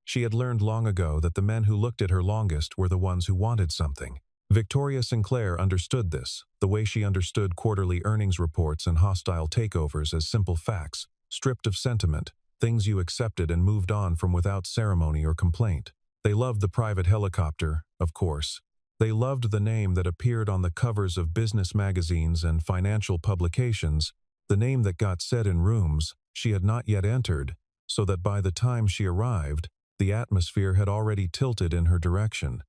She had learned long ago that the men who looked at her longest were the ones who wanted something. Victoria Sinclair understood this, the way she understood quarterly earnings reports and hostile takeovers as simple facts, stripped of sentiment, things you accepted and moved on from without ceremony or complaint. They loved the private helicopter, of course. They loved the name that appeared on the covers of business magazines and financial publications, the name that got said in rooms she had not yet entered, so that by the time she arrived, the atmosphere had already tilted in her direction.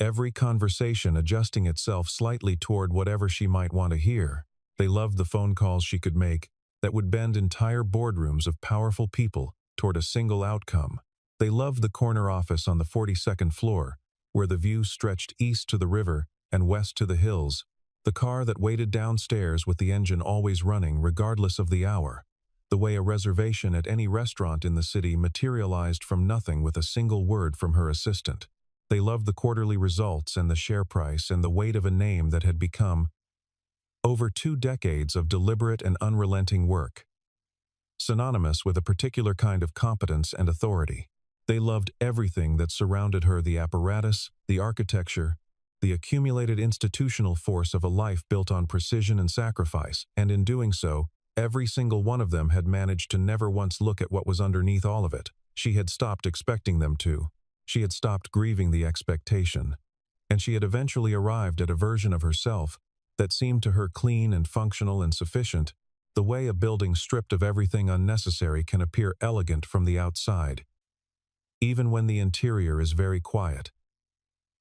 Every conversation adjusting itself slightly toward whatever she might want to hear. They loved the phone calls she could make that would bend entire boardrooms of powerful people toward a single outcome. They loved the corner office on the 42nd floor, where the view stretched east to the river and west to the hills, the car that waited downstairs with the engine always running regardless of the hour, the way a reservation at any restaurant in the city materialized from nothing with a single word from her assistant. They loved the quarterly results and the share price and the weight of a name that had become over 2 decades of deliberate and unrelenting work, synonymous with a particular kind of competence and authority. They loved everything that surrounded her, the apparatus, the architecture, the accumulated institutional force of a life built on precision and sacrifice, and in doing so, every single one of them had managed to never once look at what was underneath all of it. She had stopped expecting them to. She had stopped grieving the expectation, and she had eventually arrived at a version of herself that seemed to her clean and functional and sufficient, the way a building stripped of everything unnecessary can appear elegant from the outside, even when the interior is very quiet,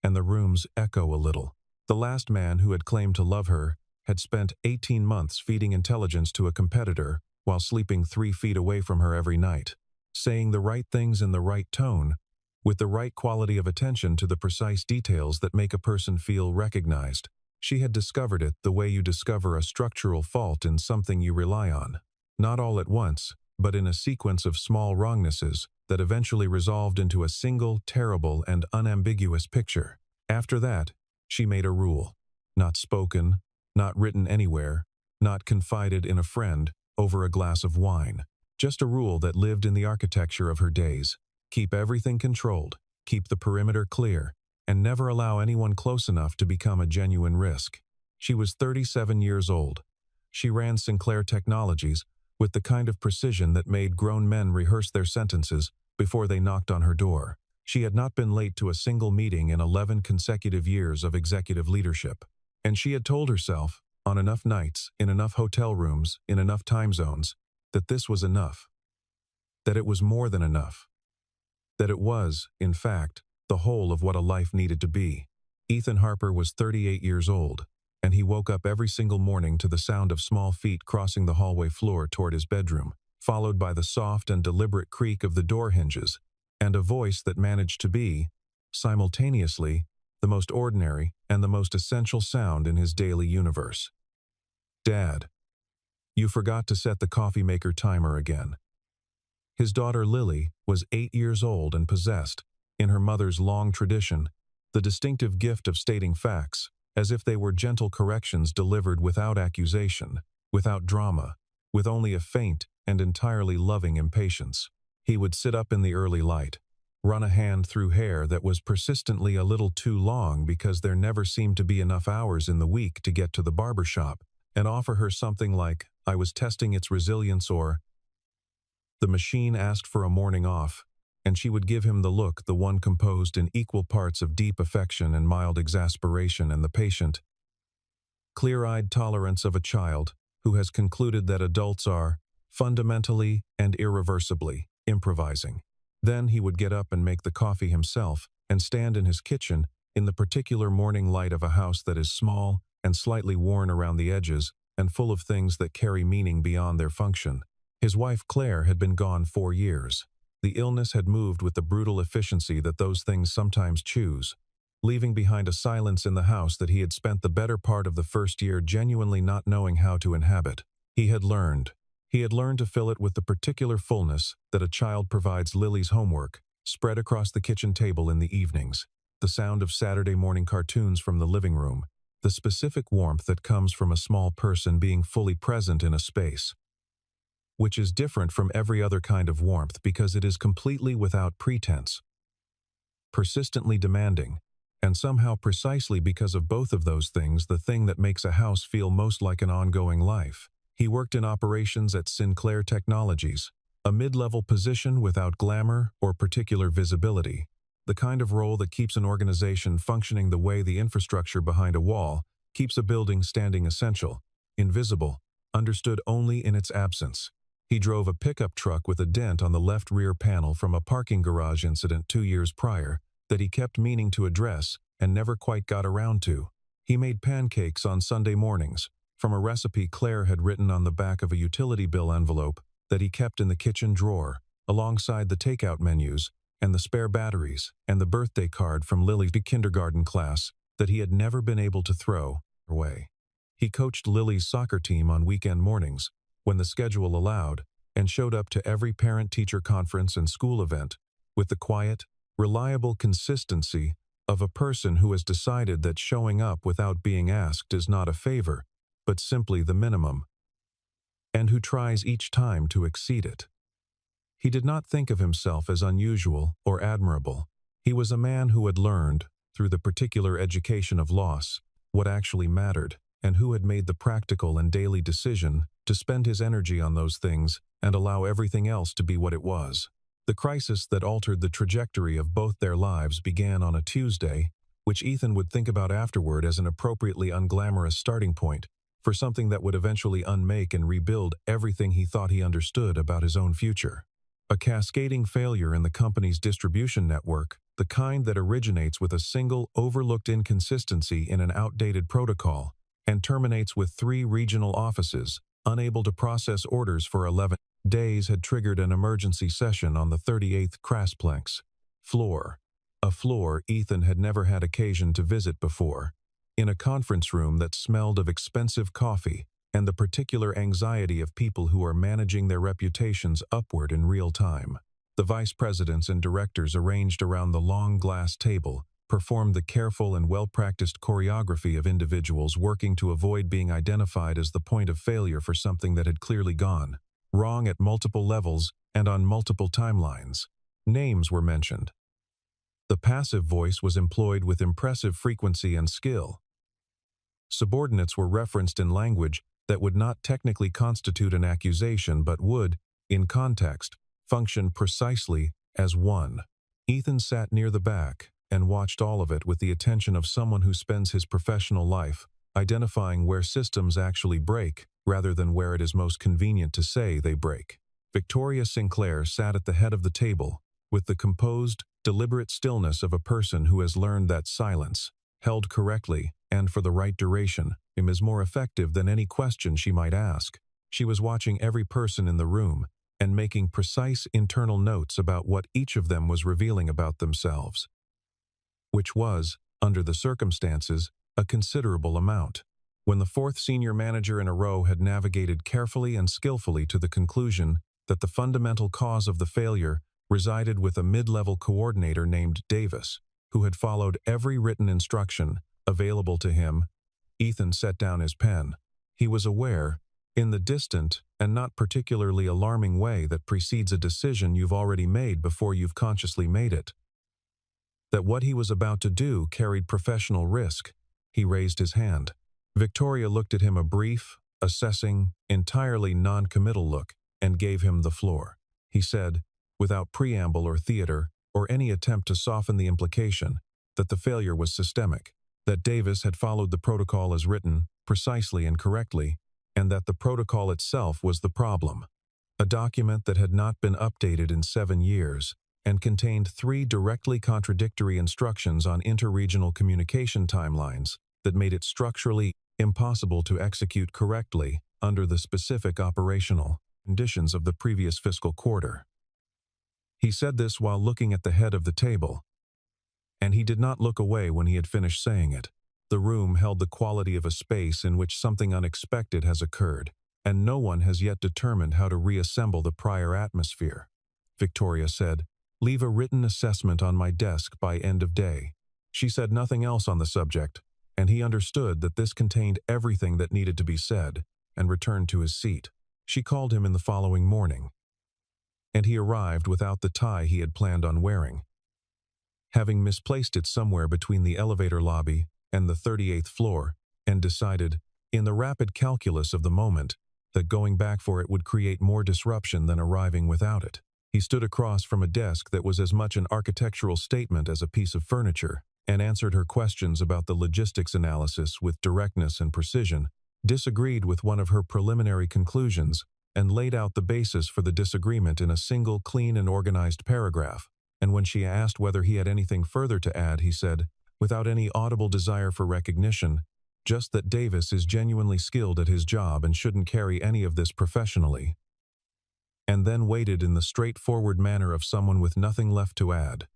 and the rooms echo a little. The last man who had claimed to love her had spent 18 months feeding intelligence to a competitor while sleeping 3 feet away from her every night, saying the right things in the right tone, with the right quality of attention to the precise details that make a person feel recognized. She had discovered it the way you discover a structural fault in something you rely on, not all at once, but in a sequence of small wrongnesses that eventually resolved into a single, terrible, and unambiguous picture. After that, she made a rule, not spoken, not written anywhere, not confided in a friend over a glass of wine, just a rule that lived in the architecture of her days. Keep everything controlled, keep the perimeter clear, and never allow anyone close enough to become a genuine risk. She was 37 years old. She ran Sinclair Technologies with the kind of precision that made grown men rehearse their sentences before they knocked on her door. She had not been late to a single meeting in 11 consecutive years of executive leadership. And she had told herself, on enough nights, in enough hotel rooms, in enough time zones, that this was enough. That it was more than enough. That it was, in fact, the whole of what a life needed to be. Ethan Harper was 38 years old, and he woke up every single morning to the sound of small feet crossing the hallway floor toward his bedroom, followed by the soft and deliberate creak of the door hinges, and a voice that managed to be, simultaneously, the most ordinary and the most essential sound in his daily universe. "Dad, you forgot to set the coffee maker timer again." His daughter Lily was 8 years old and possessed, in her mother's long tradition, the distinctive gift of stating facts, as if they were gentle corrections delivered without accusation, without drama, with only a faint and entirely loving impatience. He would sit up in the early light, run a hand through hair that was persistently a little too long because there never seemed to be enough hours in the week to get to the barber shop, and offer her something like, "I was testing its resilience," or the machine asked for a morning off, and she would give him the look, the one composed in equal parts of deep affection and mild exasperation, and the patient, clear-eyed tolerance of a child who has concluded that adults are, fundamentally and irreversibly, improvising. Then he would get up and make the coffee himself and stand in his kitchen in the particular morning light of a house that is small and slightly worn around the edges and full of things that carry meaning beyond their function. His wife Claire had been gone 4 years. The illness had moved with the brutal efficiency that those things sometimes choose, leaving behind a silence in the house that he had spent the better part of the first year genuinely not knowing how to inhabit. He had learned to fill it with the particular fullness that a child provides Lily's homework, spread across the kitchen table in the evenings, the sound of Saturday morning cartoons from the living room, the specific warmth that comes from a small person being fully present in a space. which is different from every other kind of warmth because it is completely without pretense, persistently demanding, and somehow precisely because of both of those things, the thing that makes a house feel most like an ongoing life. He worked in operations at Sinclair Technologies, a mid-level position without glamour or particular visibility, the kind of role that keeps an organization functioning the way the infrastructure behind a wall keeps a building standing, essential, invisible, understood only in its absence. He drove a pickup truck with a dent on the left rear panel from a parking garage incident 2 years prior that he kept meaning to address and never quite got around to. He made pancakes on Sunday mornings from a recipe Claire had written on the back of a utility bill envelope that he kept in the kitchen drawer, alongside the takeout menus and the spare batteries and the birthday card from Lily's kindergarten class that he had never been able to throw away. He coached Lily's soccer team on weekend mornings, when the schedule allowed, and showed up to every parent-teacher conference and school event with the quiet, reliable consistency of a person who has decided that showing up without being asked is not a favor, but simply the minimum, and who tries each time to exceed it. He did not think of himself as unusual or admirable. He was a man who had learned, through the particular education of loss, what actually mattered, and who had made the practical and daily decision to spend his energy on those things and allow everything else to be what it was. The crisis that altered the trajectory of both their lives began on a Tuesday, which Ethan would think about afterward as an appropriately unglamorous starting point for something that would eventually unmake and rebuild everything he thought he understood about his own future. A cascading failure in the company's distribution network, the kind that originates with a single overlooked inconsistency in an outdated protocol and terminates with 3 regional offices unable to process orders for 11 days, had triggered an emergency session on the 38th Crassplex floor, a floor Ethan had never had occasion to visit before, in a conference room that smelled of expensive coffee and the particular anxiety of people who are managing their reputations upward in real time. The vice presidents and directors arranged around the long glass table performed the careful and well-practiced choreography of individuals working to avoid being identified as the point of failure for something that had clearly gone wrong at multiple levels and on multiple timelines. Names were mentioned. The passive voice was employed with impressive frequency and skill. Subordinates were referenced in language that would not technically constitute an accusation but would, in context, function precisely as one. Ethan sat near the back and watched all of it with the attention of someone who spends his professional life identifying where systems actually break rather than where it is most convenient to say they break. Victoria Sinclair sat at the head of the table with the composed, deliberate stillness of a person who has learned that silence, held correctly and for the right duration, is more effective than any question she might ask. She was watching every person in the room and making precise internal notes about what each of them was revealing about themselves, which was, under the circumstances, a considerable amount. When the 4th senior manager in a row had navigated carefully and skillfully to the conclusion that the fundamental cause of the failure resided with a mid-level coordinator named Davis, who had followed every written instruction available to him, Ethan set down his pen. He was aware, in the distant and not particularly alarming way that precedes a decision you've already made before you've consciously made it, that what he was about to do carried professional risk. He raised his hand. Victoria looked at him a brief, assessing, entirely non-committal look and gave him the floor. He said, without preamble or theater or any attempt to soften the implication, that the failure was systemic, that Davis had followed the protocol as written, precisely and correctly, and that the protocol itself was the problem. A document that had not been updated in 7 years and contained 3 directly contradictory instructions on interregional communication timelines that made it structurally impossible to execute correctly under the specific operational conditions of the previous fiscal quarter. He said this while looking at the head of the table, and he did not look away when he had finished saying it. The room held the quality of a space in which something unexpected has occurred, and no one has yet determined how to reassemble the prior atmosphere. Victoria said, "Leave a written assessment on my desk by end of day." She said nothing else on the subject, and he understood that this contained everything that needed to be said, and returned to his seat. She called him in the following morning, and he arrived without the tie he had planned on wearing, having misplaced it somewhere between the elevator lobby and the 38th floor, and decided, in the rapid calculus of the moment, that going back for it would create more disruption than arriving without it. He stood across from a desk that was as much an architectural statement as a piece of furniture, and answered her questions about the logistics analysis with directness and precision, disagreed with one of her preliminary conclusions, and laid out the basis for the disagreement in a single clean and organized paragraph. And when she asked whether he had anything further to add, he said, without any audible desire for recognition, just that Davis is genuinely skilled at his job and shouldn't carry any of this professionally. And then waited in the straightforward manner of someone with nothing left to add.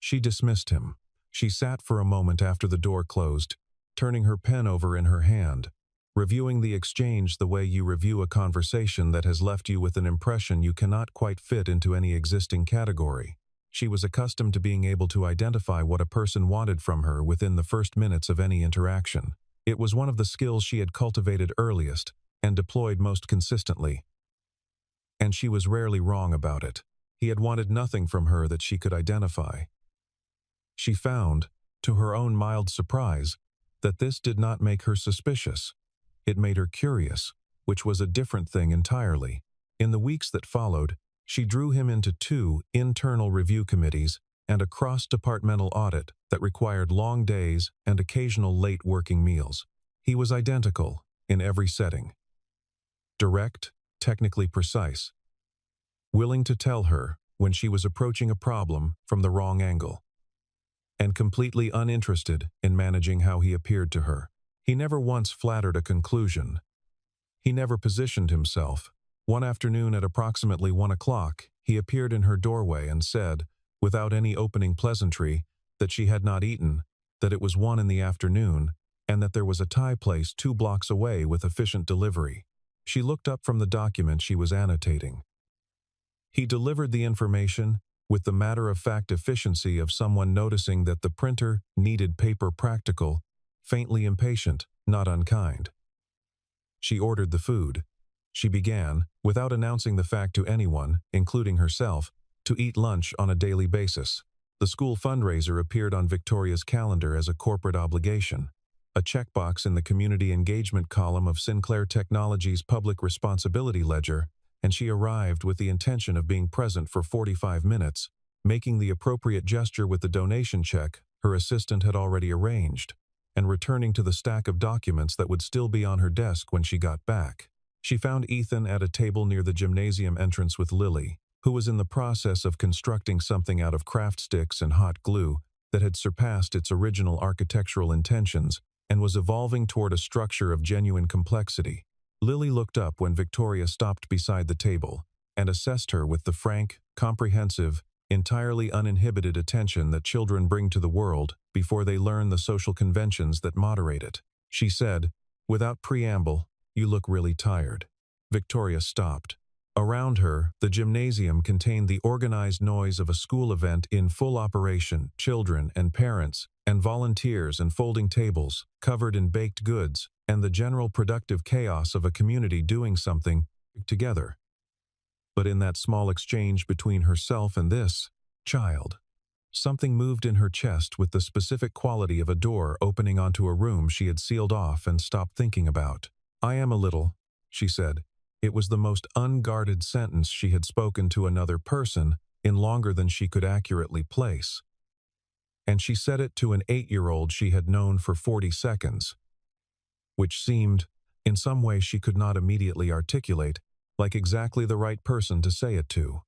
She dismissed him. She sat for a moment after the door closed, turning her pen over in her hand, reviewing the exchange the way you review a conversation that has left you with an impression you cannot quite fit into any existing category. She was accustomed to being able to identify what a person wanted from her within the first minutes of any interaction. It was one of the skills she had cultivated earliest and deployed most consistently. And she was rarely wrong about it. He had wanted nothing from her that she could identify. She found, to her own mild surprise, that this did not make her suspicious. It made her curious, which was a different thing entirely. In the weeks that followed, she drew him into 2 internal review committees and a cross-departmental audit that required long days and occasional late working meals. He was identical in every setting. Direct, technically precise. Willing to tell her when she was approaching a problem from the wrong angle. And completely uninterested in managing how he appeared to her. He never once flattered a conclusion. He never positioned himself. One afternoon at approximately 1 o'clock, he appeared in her doorway and said, without any opening pleasantry, that she had not eaten, that it was 1 in the afternoon, and that there was a Thai place 2 blocks away with efficient delivery. She looked up from the document she was annotating. He delivered the information with the matter-of-fact efficiency of someone noticing that the printer needed paper practical, faintly impatient, not unkind. She ordered the food. She began, without announcing the fact to anyone, including herself, to eat lunch on a daily basis. The school fundraiser appeared on Victoria's calendar as a corporate obligation, a checkbox in the community engagement column of Sinclair Technologies' public responsibility ledger, and she arrived with the intention of being present for 45 minutes, making the appropriate gesture with the donation check her assistant had already arranged, and returning to the stack of documents that would still be on her desk when she got back. She found Ethan at a table near the gymnasium entrance with Lily, who was in the process of constructing something out of craft sticks and hot glue that had surpassed its original architectural intentions and was evolving toward a structure of genuine complexity. Lily looked up when Victoria stopped beside the table and assessed her with the frank, comprehensive, entirely uninhibited attention that children bring to the world before they learn the social conventions that moderate it. She said, without preamble, "You look really tired." Victoria stopped. Around her, the gymnasium contained the organized noise of a school event in full operation, children and parents, and volunteers and folding tables, covered in baked goods, and the general productive chaos of a community doing something together. But in that small exchange between herself and this child, something moved in her chest with the specific quality of a door opening onto a room she had sealed off and stopped thinking about. "I am a little," she said. It was the most unguarded sentence she had spoken to another person in longer than she could accurately place. And she said it to an 8-year-old she had known for 40 seconds, which seemed, in some way she could not immediately articulate, like exactly the right person to say it to.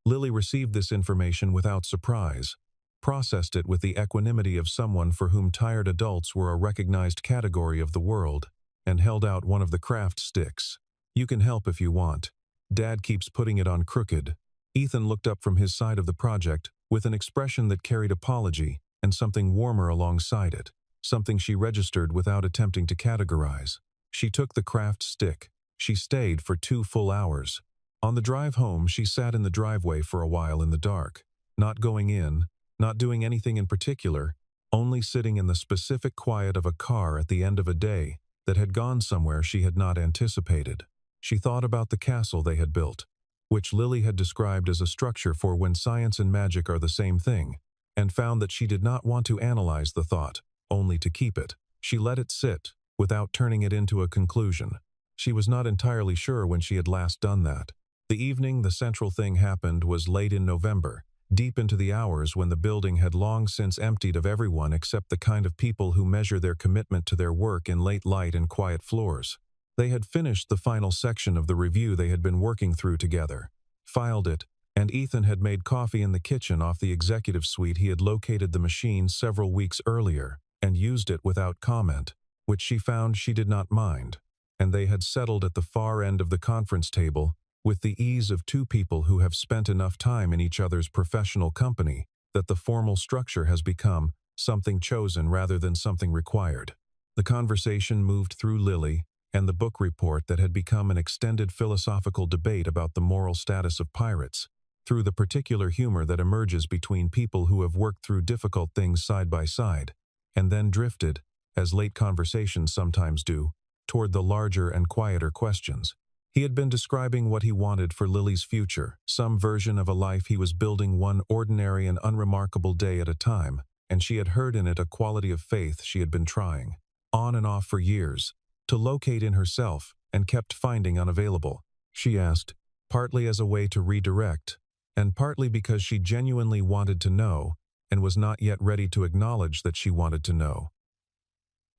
Lily received this information without surprise, processed it with the equanimity of someone for whom tired adults were a recognized category of the world, and held out one of the craft sticks. "You can help if you want. Dad keeps putting it on crooked." Ethan looked up from his side of the project with an expression that carried apology and something warmer alongside it, something she registered without attempting to categorize. She took the craft stick. She stayed for 2 full hours. On the drive home, she sat in the driveway for a while in the dark, not going in, not doing anything in particular, only sitting in the specific quiet of a car at the end of a day that had gone somewhere she had not anticipated. She thought about the castle they had built, which Lily had described as a structure for when science and magic are the same thing, and found that she did not want to analyze the thought, only to keep it. She let it sit, without turning it into a conclusion. She was not entirely sure when she had last done that. The evening the central thing happened was late in November, deep into the hours when the building had long since emptied of everyone except the kind of people who measure their commitment to their work in late light and quiet floors. They had finished the final section of the review they had been working through together, filed it, and Ethan had made coffee in the kitchen off the executive suite. He had located the machine several weeks earlier and used it without comment, which she found she did not mind, and they had settled at the far end of the conference table with the ease of two people who have spent enough time in each other's professional company that the formal structure has become something chosen rather than something required. The conversation moved through Lily and the book report that had become an extended philosophical debate about the moral status of pirates, through the particular humor that emerges between people who have worked through difficult things side by side, and then drifted, as late conversations sometimes do, toward the larger and quieter questions. He had been describing what he wanted for Lily's future, some version of a life he was building one ordinary and unremarkable day at a time, and she had heard in it a quality of faith she had been trying, on and off for years, to locate in herself and kept finding unavailable. She asked, partly as a way to redirect, and partly because she genuinely wanted to know and was not yet ready to acknowledge that she wanted to know.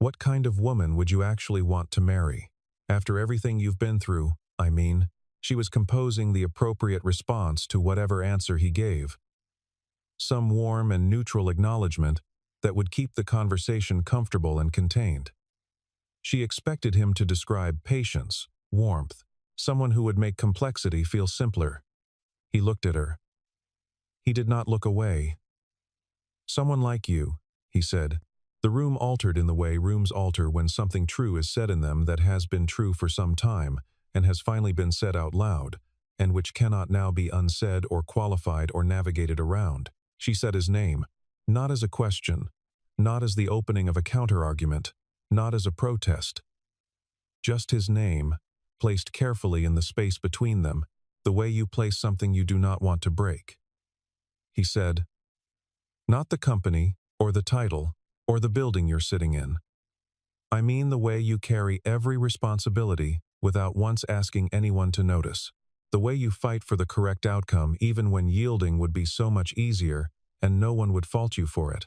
What kind of woman would you actually want to marry? After everything you've been through, I mean. She was composing the appropriate response to whatever answer he gave. Some warm and neutral acknowledgement that would keep the conversation comfortable and contained. She expected him to describe patience, warmth, someone who would make complexity feel simpler. He looked at her. He did not look away. Someone like you, he said. The room altered in the way rooms alter when something true is said in them that has been true for some time and has finally been said out loud, and which cannot now be unsaid or qualified or navigated around. She said his name, not as a question, not as the opening of a counter-argument, not as a protest. Just his name, placed carefully in the space between them, the way you place something you do not want to break. He said, not the company, or the title, or the building you're sitting in. I mean the way you carry every responsibility without once asking anyone to notice. The way you fight for the correct outcome even when yielding would be so much easier and no one would fault you for it.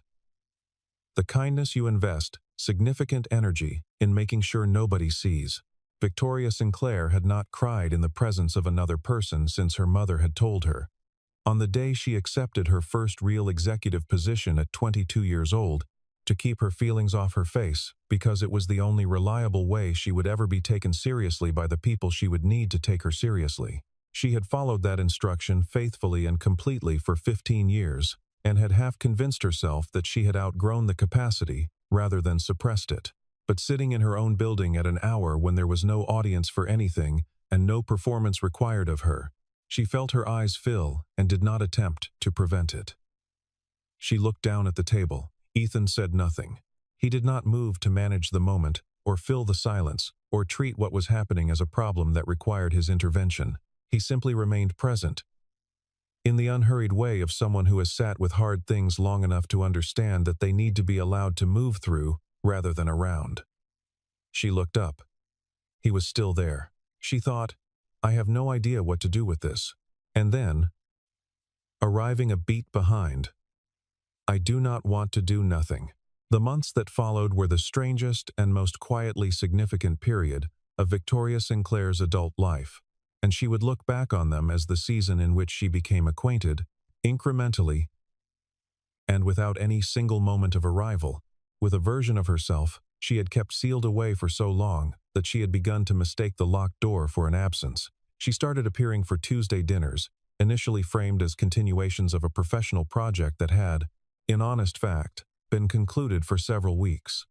The kindness you invest, significant energy, in making sure nobody sees. Victoria Sinclair had not cried in the presence of another person since her mother had told her. On the day she accepted her first real executive position at 22 years old, to keep her feelings off her face, because it was the only reliable way she would ever be taken seriously by the people she would need to take her seriously. She had followed that instruction faithfully and completely for 15 years, and had half convinced herself that she had outgrown the capacity, rather than suppressed it. But sitting in her own building at an hour when there was no audience for anything, and no performance required of her, she felt her eyes fill and did not attempt to prevent it. She looked down at the table. Ethan said nothing. He did not move to manage the moment, or fill the silence, or treat what was happening as a problem that required his intervention. He simply remained present, in the unhurried way of someone who has sat with hard things long enough to understand that they need to be allowed to move through rather than around. She looked up. He was still there. She thought, I have no idea what to do with this. And then, arriving a beat behind, I do not want to do nothing. The months that followed were the strangest and most quietly significant period of Victoria Sinclair's adult life, and she would look back on them as the season in which she became acquainted, incrementally, and without any single moment of arrival, with a version of herself she had kept sealed away for so long that she had begun to mistake the locked door for an absence. She started appearing for Tuesday dinners, initially framed as continuations of a professional project that had, in honest fact, been concluded for several weeks.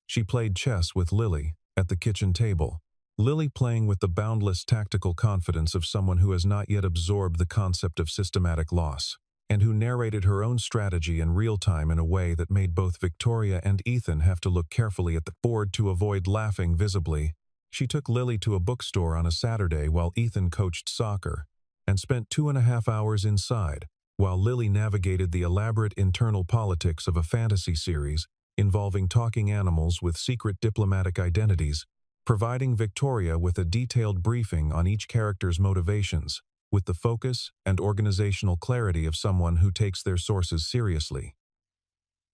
She played chess with Lily at the kitchen table, Lily playing with the boundless tactical confidence of someone who has not yet absorbed the concept of systematic loss, and who narrated her own strategy in real time in a way that made both Victoria and Ethan have to look carefully at the board to avoid laughing visibly. She took Lily to a bookstore on a Saturday while Ethan coached soccer, and spent 2.5 hours inside, while Lily navigated the elaborate internal politics of a fantasy series involving talking animals with secret diplomatic identities, providing Victoria with a detailed briefing on each character's motivations, with the focus and organizational clarity of someone who takes their sources seriously.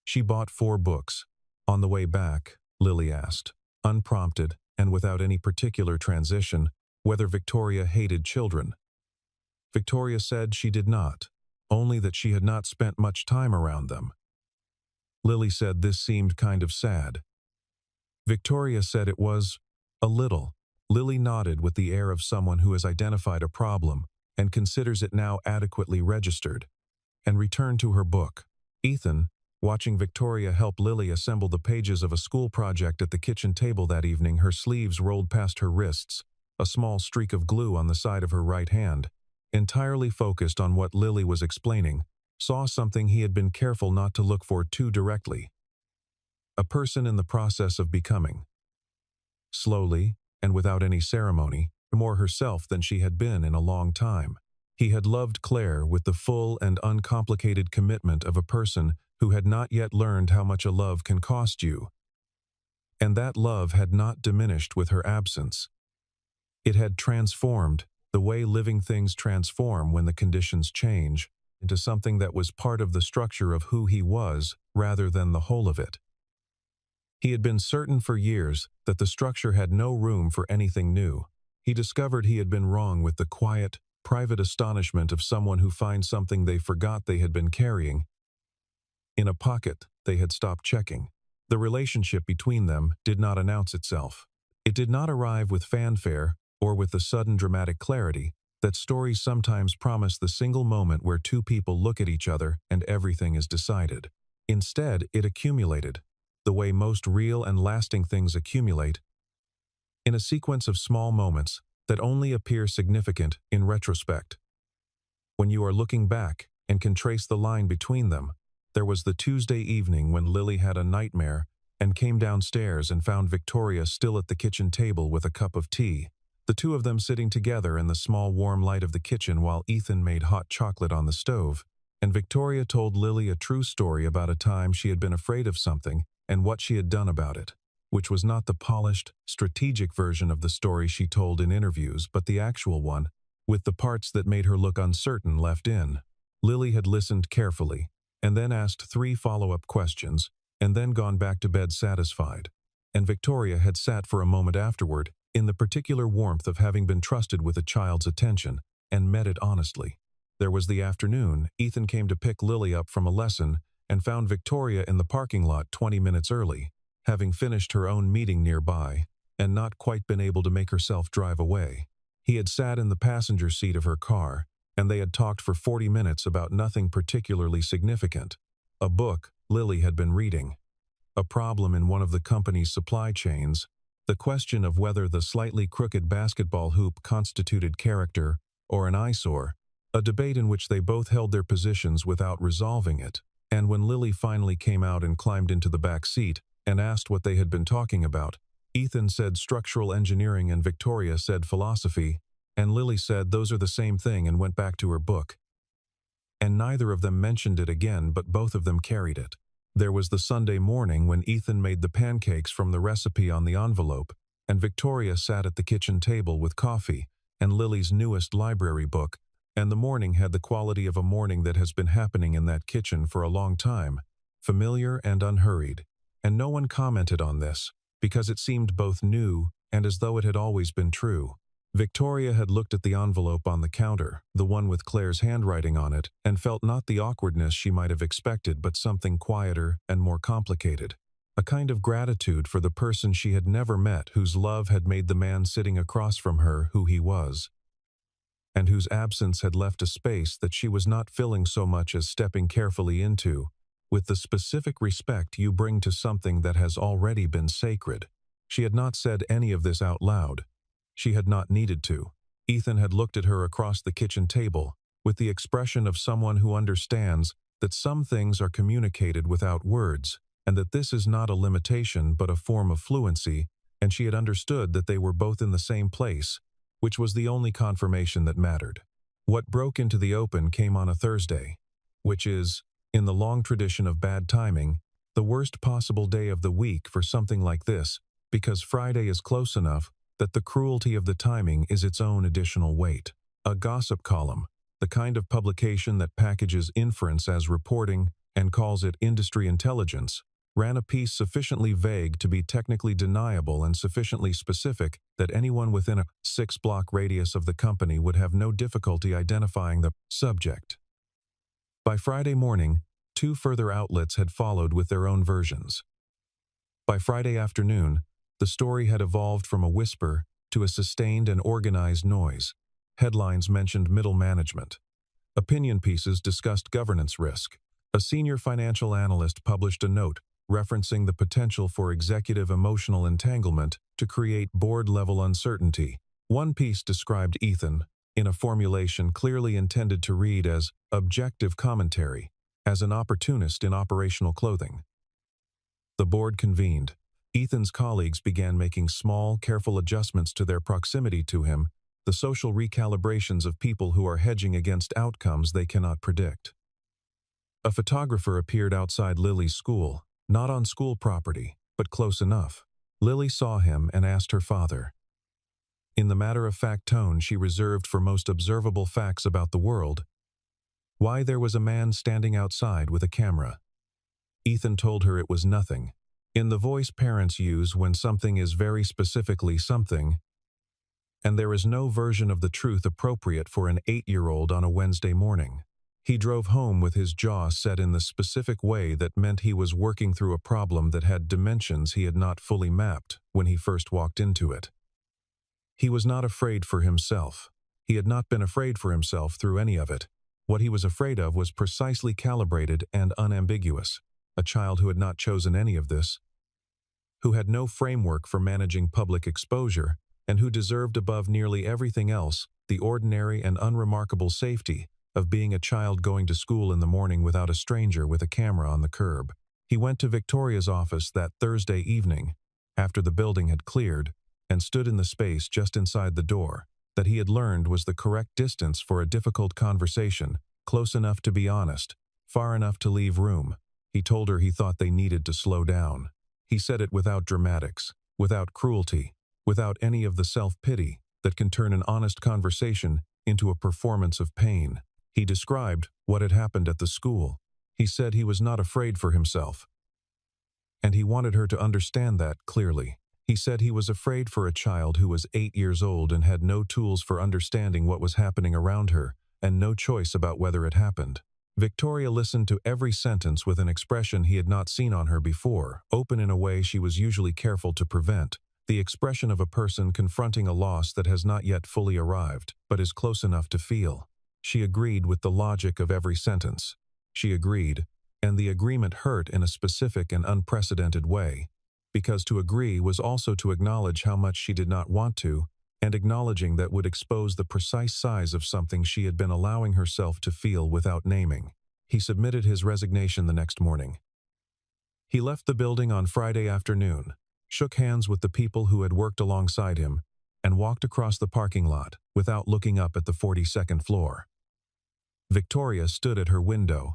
She bought 4 books. On the way back, Lily asked, unprompted and without any particular transition, whether Victoria hated children. Victoria said she did not, only that she had not spent much time around them. Lily said this seemed kind of sad. Victoria said it was a little. Lily nodded with the air of someone who has identified a problem and considers it now adequately registered, and returned to her book. Ethan, watching Victoria help Lily assemble the pages of a school project at the kitchen table that evening, her sleeves rolled past her wrists, a small streak of glue on the side of her right hand, entirely focused on what Lily was explaining, saw something he had been careful not to look for too directly. A person in the process of becoming. Slowly, and without any ceremony, more herself than she had been in a long time. He had loved Claire with the full and uncomplicated commitment of a person who had not yet learned how much a love can cost you. And that love had not diminished with her absence. It had transformed, the way living things transform when the conditions change, into something that was part of the structure of who he was rather than the whole of it. He had been certain for years that the structure had no room for anything new. He discovered he had been wrong with the quiet, private astonishment of someone who finds something they forgot they had been carrying in a pocket they had stopped checking. The relationship between them did not announce itself. It did not arrive with fanfare or with the sudden dramatic clarity that stories sometimes promise, the single moment where 2 people look at each other and everything is decided. Instead, it accumulated, the way most real and lasting things accumulate, in a sequence of small moments that only appear significant in retrospect. When you are looking back and can trace the line between them, there was the Tuesday evening when Lily had a nightmare and came downstairs and found Victoria still at the kitchen table with a cup of tea, the 2 of them sitting together in the small warm light of the kitchen while Ethan made hot chocolate on the stove, and Victoria told Lily a true story about a time she had been afraid of something and what she had done about it, which was not the polished, strategic version of the story she told in interviews, but the actual one, with the parts that made her look uncertain left in. Lily had listened carefully, and then asked 3 follow-up questions, and then gone back to bed satisfied. And Victoria had sat for a moment afterward, in the particular warmth of having been trusted with a child's attention, and met it honestly. There was the afternoon. Ethan came to pick Lily up from a lesson and found Victoria in the parking lot 20 minutes early, having finished her own meeting nearby, and not quite been able to make herself drive away. He had sat in the passenger seat of her car, and they had talked for 40 minutes about nothing particularly significant. A book Lily had been reading, a problem in one of the company's supply chains, the question of whether the slightly crooked basketball hoop constituted character or an eyesore, a debate in which they both held their positions without resolving it. And when Lily finally came out and climbed into the back seat and asked what they had been talking about, Ethan said structural engineering and Victoria said philosophy, and Lily said those are the same thing and went back to her book. And neither of them mentioned it again, but both of them carried it. There was the Sunday morning when Ethan made the pancakes from the recipe on the envelope, and Victoria sat at the kitchen table with coffee and Lily's newest library book, and the morning had the quality of a morning that has been happening in that kitchen for a long time, familiar and unhurried. And no one commented on this, because it seemed both new and as though it had always been true. Victoria had looked at the envelope on the counter, the one with Claire's handwriting on it, and felt not the awkwardness she might have expected, but something quieter and more complicated. A kind of gratitude for the person she had never met, whose love had made the man sitting across from her who he was, and whose absence had left a space that she was not filling so much as stepping carefully into, with the specific respect you bring to something that has already been sacred. She had not said any of this out loud. She had not needed to. Ethan had looked at her across the kitchen table, with the expression of someone who understands that some things are communicated without words, and that this is not a limitation but a form of fluency, and she had understood that they were both in the same place, which was the only confirmation that mattered. What broke into the open came on a Thursday, which is, in the long tradition of bad timing, the worst possible day of the week for something like this, because Friday is close enough that the cruelty of the timing is its own additional weight. A gossip column, the kind of publication that packages inference as reporting and calls it industry intelligence, ran a piece sufficiently vague to be technically deniable and sufficiently specific that anyone within a 6-block radius of the company would have no difficulty identifying the subject. By Friday morning, 2 further outlets had followed with their own versions. By Friday afternoon, the story had evolved from a whisper to a sustained and organized noise. Headlines mentioned middle management. Opinion pieces discussed governance risk. A senior financial analyst published a note referencing the potential for executive emotional entanglement to create board-level uncertainty. One piece described Ethan, in a formulation clearly intended to read as objective commentary, as an opportunist in operational clothing. The board convened. Ethan's colleagues began making small, careful adjustments to their proximity to him, the social recalibrations of people who are hedging against outcomes they cannot predict. A photographer appeared outside Lily's school, not on school property, but close enough. Lily saw him and asked her father. In the matter-of-fact tone she reserved for most observable facts about the world, why there was a man standing outside with a camera. Ethan told her it was nothing, in the voice parents use when something is very specifically something, and there is no version of the truth appropriate for an 8-year-old on a Wednesday morning. He drove home with his jaw set in the specific way that meant he was working through a problem that had dimensions he had not fully mapped when he first walked into it. He was not afraid for himself. He had not been afraid for himself through any of it. What he was afraid of was precisely calibrated and unambiguous. A child who had not chosen any of this, who had no framework for managing public exposure, and who deserved above nearly everything else the ordinary and unremarkable safety of being a child going to school in the morning without a stranger with a camera on the curb. He went to Victoria's office that Thursday evening, after the building had cleared, and stood in the space just inside the door, that he had learned was the correct distance for a difficult conversation, close enough to be honest, far enough to leave room. He told her he thought they needed to slow down. He said it without dramatics, without cruelty, without any of the self-pity that can turn an honest conversation into a performance of pain. He described what had happened at the school. He said he was not afraid for himself, and he wanted her to understand that clearly. He said he was afraid for a child who was 8 years old and had no tools for understanding what was happening around her, and no choice about whether it happened. Victoria listened to every sentence with an expression he had not seen on her before, open in a way she was usually careful to prevent, the expression of a person confronting a loss that has not yet fully arrived, but is close enough to feel. She agreed with the logic of every sentence. She agreed, and the agreement hurt in a specific and unprecedented way, because to agree was also to acknowledge how much she did not want to, and acknowledging that would expose the precise size of something she had been allowing herself to feel without naming. He submitted his resignation the next morning. He left the building on Friday afternoon, shook hands with the people who had worked alongside him, and walked across the parking lot without looking up at the 42nd floor. Victoria stood at her window.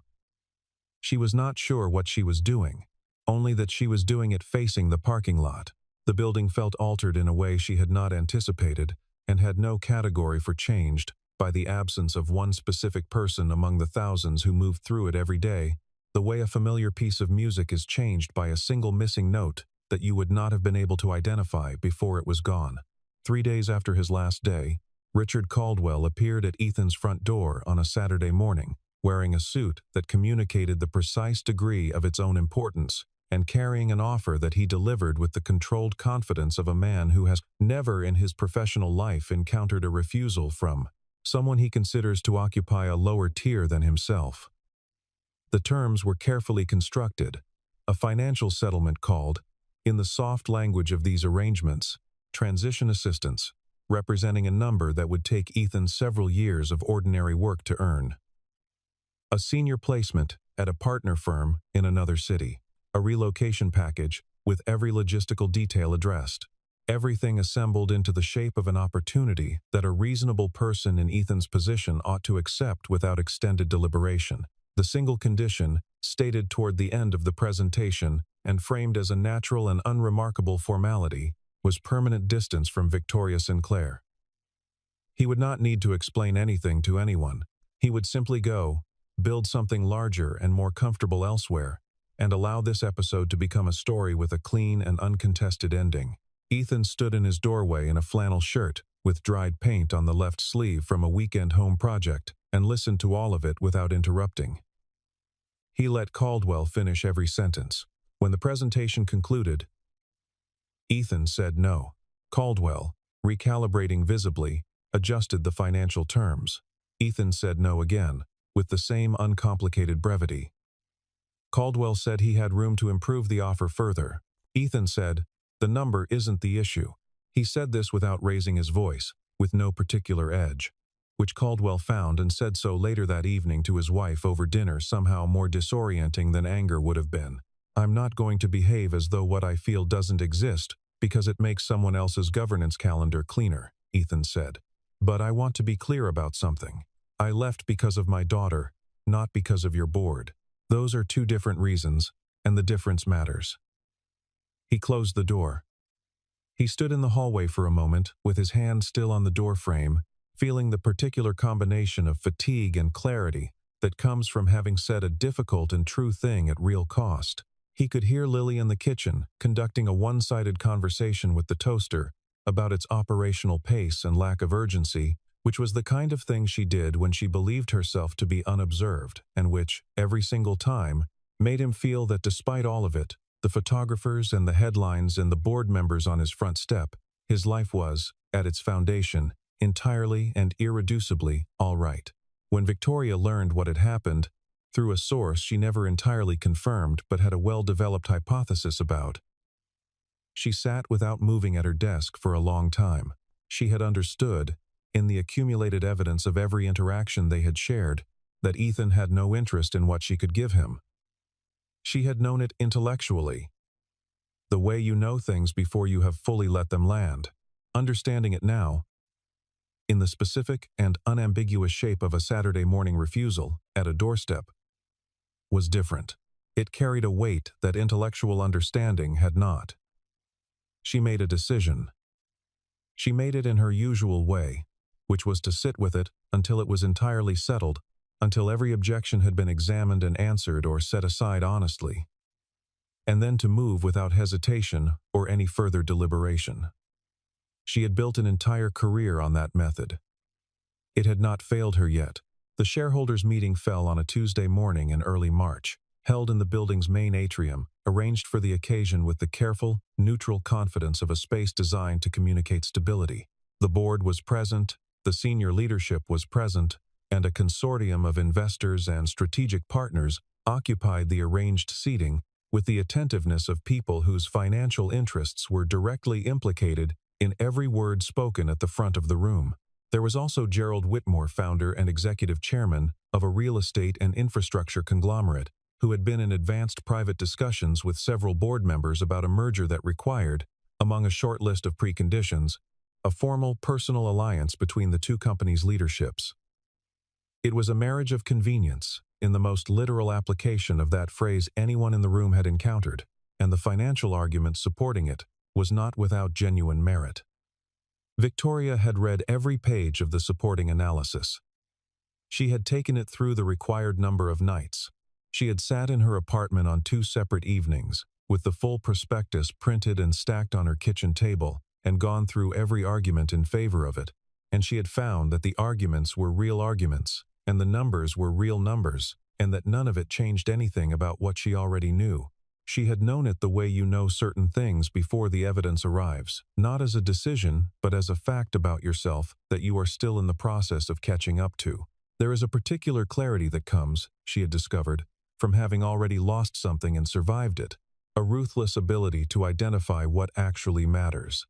She was not sure what she was doing, only that she was doing it facing the parking lot. The building felt altered in a way she had not anticipated, and had no category for changed by the absence of one specific person among the thousands who moved through it every day, the way a familiar piece of music is changed by a single missing note that you would not have been able to identify before it was gone. 3 days after his last day, Richard Caldwell appeared at Ethan's front door on a Saturday morning, wearing a suit that communicated the precise degree of its own importance, and carrying an offer that he delivered with the controlled confidence of a man who has never in his professional life encountered a refusal from someone he considers to occupy a lower tier than himself. The terms were carefully constructed, a financial settlement called, in the soft language of these arrangements, transition assistance, representing a number that would take Ethan several years of ordinary work to earn. A senior placement at a partner firm in another city. A relocation package with every logistical detail addressed. Everything assembled into the shape of an opportunity that a reasonable person in Ethan's position ought to accept without extended deliberation. The single condition, stated toward the end of the presentation and framed as a natural and unremarkable formality, was permanent distance from Victoria Sinclair. He would not need to explain anything to anyone. He would simply go, build something larger and more comfortable elsewhere, and allow this episode to become a story with a clean and uncontested ending. Ethan stood in his doorway in a flannel shirt, with dried paint on the left sleeve from a weekend home project, and listened to all of it without interrupting. He let Caldwell finish every sentence. When the presentation concluded, Ethan said no. Caldwell, recalibrating visibly, adjusted the financial terms. Ethan said no again, with the same uncomplicated brevity. Caldwell said he had room to improve the offer further. Ethan said, "The number isn't the issue." He said this without raising his voice, with no particular edge, which Caldwell found and said so later that evening to his wife over dinner somehow more disorienting than anger would have been. "I'm not going to behave as though what I feel doesn't exist because it makes someone else's governance calendar cleaner," Ethan said. "But I want to be clear about something. I left because of my daughter, not because of your board. Those are two different reasons, and the difference matters." He closed the door. He stood in the hallway for a moment, with his hand still on the door frame, feeling the particular combination of fatigue and clarity that comes from having said a difficult and true thing at real cost. He could hear Lily in the kitchen, conducting a one-sided conversation with the toaster about its operational pace and lack of urgency, which was the kind of thing she did when she believed herself to be unobserved, and which, every single time, made him feel that despite all of it, the photographers and the headlines and the board members on his front step, his life was, at its foundation, entirely and irreducibly all right. When Victoria learned what had happened, through a source she never entirely confirmed but had a well-developed hypothesis about, she sat without moving at her desk for a long time. She had understood, in the accumulated evidence of every interaction they had shared, that Ethan had no interest in what she could give him. She had known it intellectually, the way you know things before you have fully let them land. Understanding it now, in the specific and unambiguous shape of a Saturday morning refusal at a doorstep, was different. It carried a weight that intellectual understanding had not. She made a decision. She made it in her usual way, which was to sit with it until it was entirely settled, until every objection had been examined and answered or set aside honestly, and then to move without hesitation or any further deliberation. She had built an entire career on that method. It had not failed her yet. The shareholders' meeting fell on a Tuesday morning in early March, held in the building's main atrium, arranged for the occasion with the careful, neutral confidence of a space designed to communicate stability. The board was present, the senior leadership was present, and a consortium of investors and strategic partners occupied the arranged seating with the attentiveness of people whose financial interests were directly implicated in every word spoken at the front of the room. There was also Gerald Whitmore, founder and executive chairman of a real estate and infrastructure conglomerate, who had been in advanced private discussions with several board members about a merger that required, among a short list of preconditions, a formal personal alliance between the two companies' leaderships. It was a marriage of convenience, in the most literal application of that phrase anyone in the room had encountered, and the financial argument supporting it was not without genuine merit. Victoria had read every page of the supporting analysis. She had taken it through the required number of nights. She had sat in her apartment on 2 separate evenings, with the full prospectus printed and stacked on her kitchen table, and gone through every argument in favor of it, and she had found that the arguments were real arguments, and the numbers were real numbers, and that none of it changed anything about what she already knew. She had known it the way you know certain things before the evidence arrives, not as a decision, but as a fact about yourself that you are still in the process of catching up to. There is a particular clarity that comes, she had discovered, from having already lost something and survived it, a ruthless ability to identify what actually matters.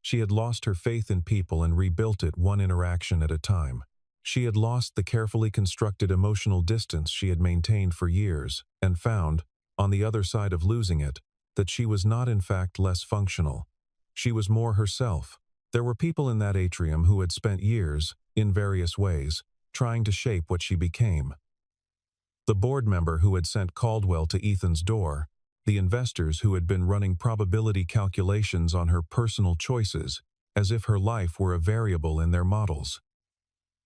She had lost her faith in people and rebuilt it one interaction at a time. She had lost the carefully constructed emotional distance she had maintained for years, and found, on the other side of losing it, that she was not in fact less functional. She was more herself. There were people in that atrium who had spent years, in various ways, trying to shape what she became. The board member who had sent Caldwell to Ethan's door, the investors who had been running probability calculations on her personal choices, as if her life were a variable in their models.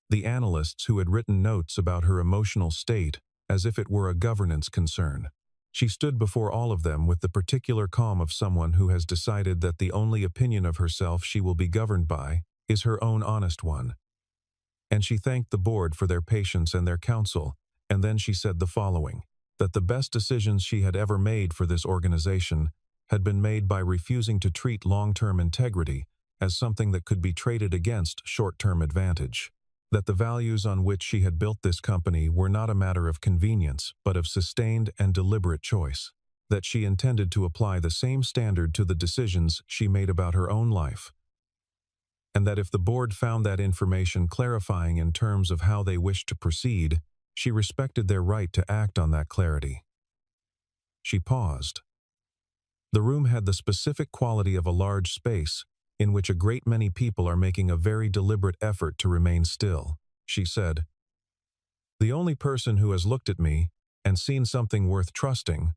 The analysts who had written notes about her emotional state, as if it were a governance concern. She stood before all of them with the particular calm of someone who has decided that the only opinion of herself she will be governed by is her own honest one. And she thanked the board for their patience and their counsel, and then she said the following, that the best decisions she had ever made for this organization had been made by refusing to treat long-term integrity as something that could be traded against short-term advantage. That the values on which she had built this company were not a matter of convenience, but of sustained and deliberate choice. That she intended to apply the same standard to the decisions she made about her own life. And that if the board found that information clarifying in terms of how they wished to proceed, she respected their right to act on that clarity. She paused. The room had the specific quality of a large space, in which a great many people are making a very deliberate effort to remain still. She said, "The only person who has looked at me and seen something worth trusting,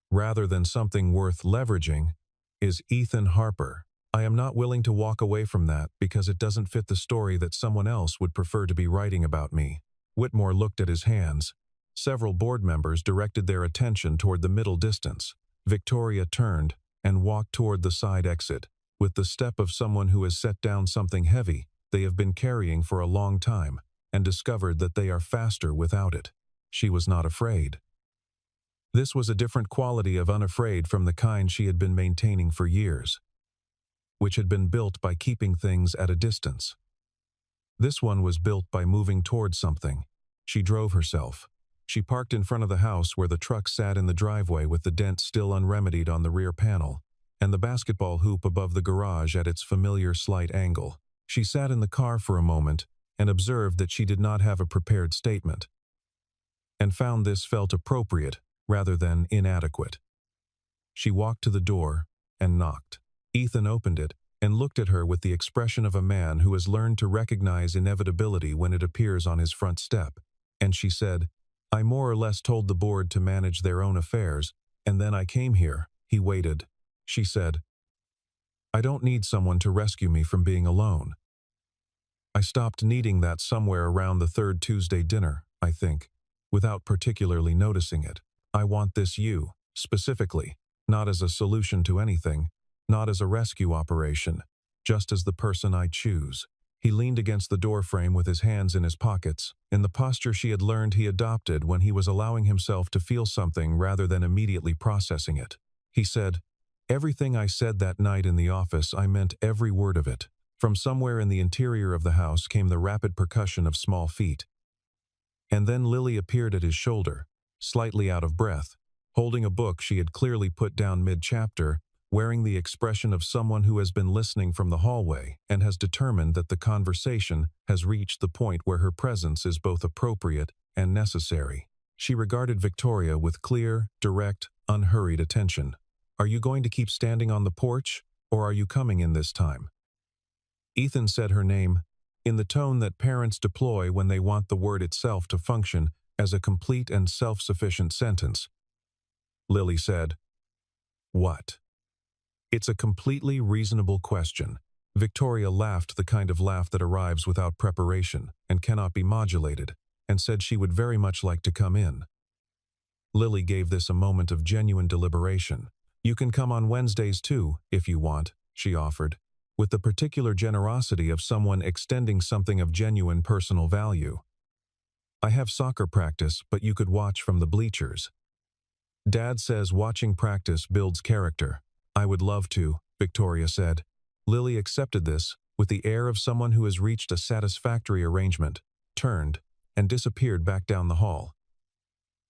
rather than something worth leveraging, is Ethan Harper. I am not willing to walk away from that because it doesn't fit the story that someone else would prefer to be writing about me." Whitmore looked at his hands. Several board members directed their attention toward the middle distance. Victoria turned and walked toward the side exit, with the step of someone who has set down something heavy they have been carrying for a long time, and discovered that they are faster without it. She was not afraid. This was a different quality of unafraid from the kind she had been maintaining for years, which had been built by keeping things at a distance. This one was built by moving towards something. She drove herself. She parked in front of the house where the truck sat in the driveway with the dent still unremedied on the rear panel, and the basketball hoop above the garage at its familiar slight angle. She sat in the car for a moment and observed that she did not have a prepared statement, and found this felt appropriate rather than inadequate. She walked to the door and knocked. Ethan opened it and looked at her with the expression of a man who has learned to recognize inevitability when it appears on his front step, and she said, "I more or less told the board to manage their own affairs, and then I came here." He waited. She said, "I don't need someone to rescue me from being alone. I stopped needing that somewhere around the third Tuesday dinner, I think, without particularly noticing it. I want this you, specifically, not as a solution to anything, not as a rescue operation, just as the person I choose." He leaned against the doorframe with his hands in his pockets, in the posture she had learned he adopted when he was allowing himself to feel something rather than immediately processing it. He said, "Everything I said that night in the office, I meant every word of it." From somewhere in the interior of the house came the rapid percussion of small feet. And then Lily appeared at his shoulder, slightly out of breath, holding a book she had clearly put down mid-chapter, wearing the expression of someone who has been listening from the hallway and has determined that the conversation has reached the point where her presence is both appropriate and necessary. She regarded Victoria with clear, direct, unhurried attention. "Are you going to keep standing on the porch, or are you coming in this time?" Ethan said her name, in the tone that parents deploy when they want the word itself to function as a complete and self-sufficient sentence. Lily said, "What?" "It's a completely reasonable question." Victoria laughed, the kind of laugh that arrives without preparation and cannot be modulated, and said she would very much like to come in. Lily gave this a moment of genuine deliberation. "You can come on Wednesdays too, if you want," she offered, with the particular generosity of someone extending something of genuine personal value. "I have soccer practice, but you could watch from the bleachers. Dad says watching practice builds character." "I would love to," Victoria said. Lily accepted this with the air of someone who has reached a satisfactory arrangement, turned, and disappeared back down the hall.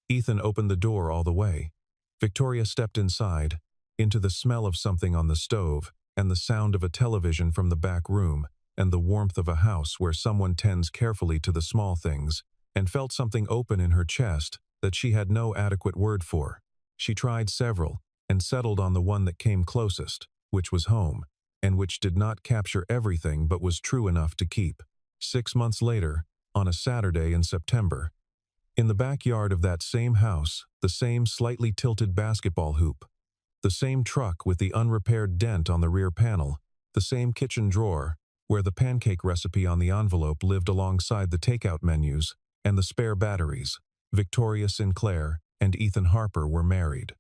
Ethan opened the door all the way. Victoria stepped inside, into the smell of something on the stove, and the sound of a television from the back room, and the warmth of a house where someone tends carefully to the small things, and felt something open in her chest that she had no adequate word for. She tried several, and settled on the one that came closest. which was home, and which did not capture everything but was true enough to keep. 6 months later, on a Saturday in September, in the backyard of that same house, the same slightly tilted basketball hoop, the same truck with the unrepaired dent on the rear panel, the same kitchen drawer where the pancake recipe on the envelope lived alongside the takeout menus and the spare batteries, Victoria Sinclair and Ethan Harper were married.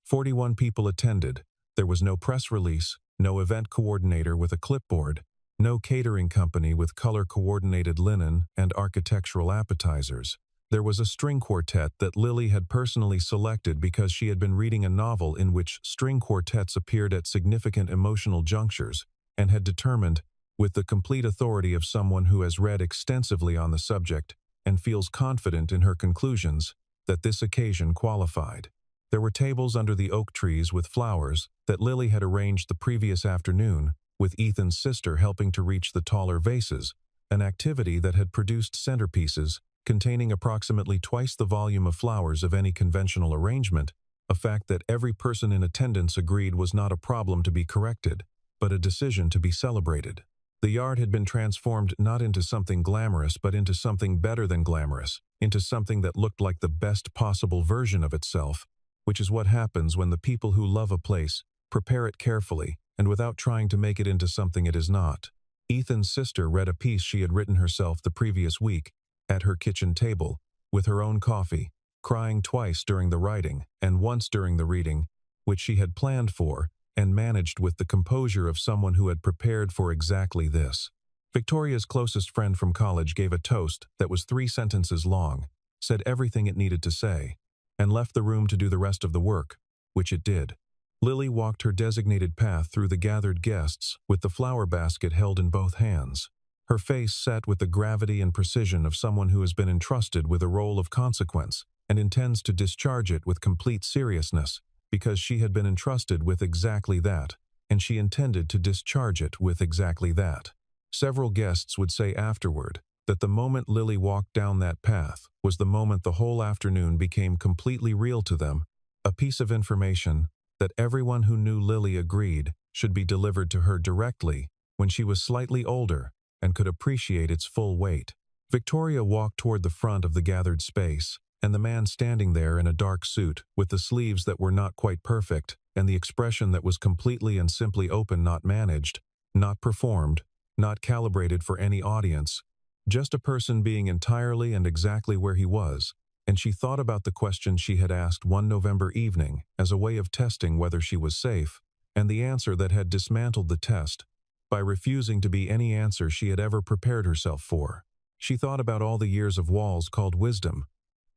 41 people attended. There was no press release, no event coordinator with a clipboard, no catering company with color-coordinated linen and architectural appetizers. There was a string quartet that Lily had personally selected because she had been reading a novel in which string quartets appeared at significant emotional junctures, and had determined, with the complete authority of someone who has read extensively on the subject and feels confident in her conclusions, that this occasion qualified. There were tables under the oak trees with flowers that Lily had arranged the previous afternoon, with Ethan's sister helping to reach the taller vases, an activity that had produced centerpieces containing approximately twice the volume of flowers of any conventional arrangement, a fact that every person in attendance agreed was not a problem to be corrected, but a decision to be celebrated. The yard had been transformed not into something glamorous but into something better than glamorous, into something that looked like the best possible version of itself, which is what happens when the people who love a place prepare it carefully and without trying to make it into something it is not. Ethan's sister read a piece she had written herself the previous week, at her kitchen table, with her own coffee, crying twice during the writing and once during the reading, which she had planned for and managed with the composure of someone who had prepared for exactly this. Victoria's closest friend from college gave a toast that was 3 sentences long, said everything it needed to say, and left the room to do the rest of the work, which it did. Lily walked her designated path through the gathered guests with the flower basket held in both hands, her face set with the gravity and precision of someone who has been entrusted with a role of consequence and intends to discharge it with complete seriousness, because she had been entrusted with exactly that, and she intended to discharge it with exactly that. Several guests would say afterward that the moment Lily walked down that path was the moment the whole afternoon became completely real to them, a piece of information that everyone who knew Lily agreed should be delivered to her directly when she was slightly older and could appreciate its full weight. Victoria walked toward the front of the gathered space, and the man standing there in a dark suit, with the sleeves that were not quite perfect, and the expression that was completely and simply open, not managed, not performed, not calibrated for any audience, just a person being entirely and exactly where he was, and she thought about the question she had asked one November evening as a way of testing whether she was safe, and the answer that had dismantled the test by refusing to be any answer she had ever prepared herself for. She thought about all the years of walls called wisdom,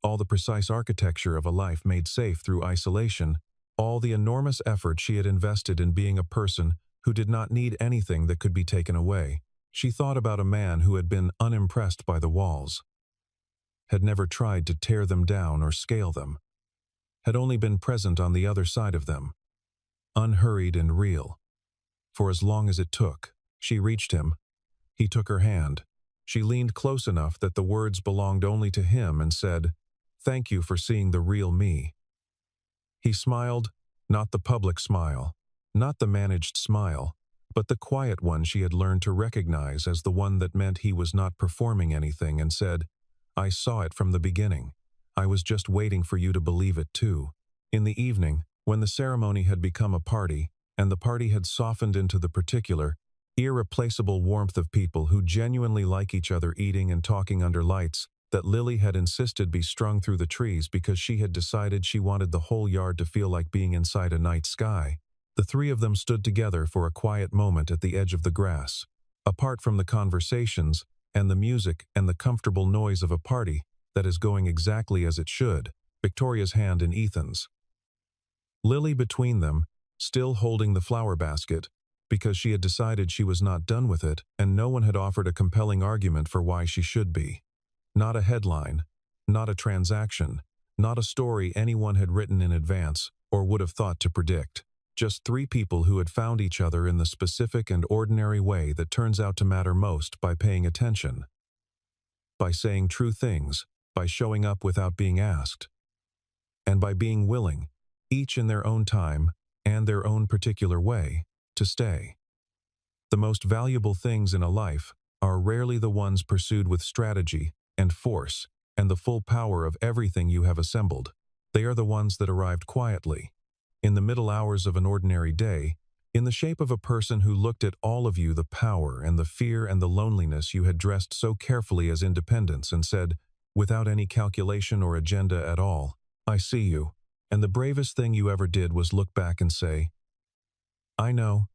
all the precise architecture of a life made safe through isolation, all the enormous effort she had invested in being a person who did not need anything that could be taken away. She thought about a man who had been unimpressed by the walls, had never tried to tear them down or scale them, had only been present on the other side of them, unhurried and real. For as long as it took, she reached him. He took her hand. She leaned close enough that the words belonged only to him and said, "Thank you for seeing the real me." He smiled, not the public smile, not the managed smile, but the quiet one she had learned to recognize as the one that meant he was not performing anything, and said, "I saw it from the beginning. I was just waiting for you to believe it too." In the evening, when the ceremony had become a party, and the party had softened into the particular, irreplaceable warmth of people who genuinely like each other eating and talking under lights that Lily had insisted be strung through the trees because she had decided she wanted the whole yard to feel like being inside a night sky, the 3 of them stood together for a quiet moment at the edge of the grass, apart from the conversations and the music and the comfortable noise of a party that is going exactly as it should, Victoria's hand in Ethan's. Lily between them, still holding the flower basket, because she had decided she was not done with it and no one had offered a compelling argument for why she should be. Not a headline, not a transaction, not a story anyone had written in advance or would have thought to predict. Just 3 people who had found each other in the specific and ordinary way that turns out to matter most by paying attention, by saying true things, by showing up without being asked, and by being willing, each in their own time, and their own particular way, to stay. The most valuable things in a life are rarely the ones pursued with strategy and force and the full power of everything you have assembled. They are the ones that arrived quietly, in the middle hours of an ordinary day, in the shape of a person who looked at all of you, the power and the fear and the loneliness you had dressed so carefully as independence, and said, without any calculation or agenda at all, I see you. And the bravest thing you ever did was look back and say, I know,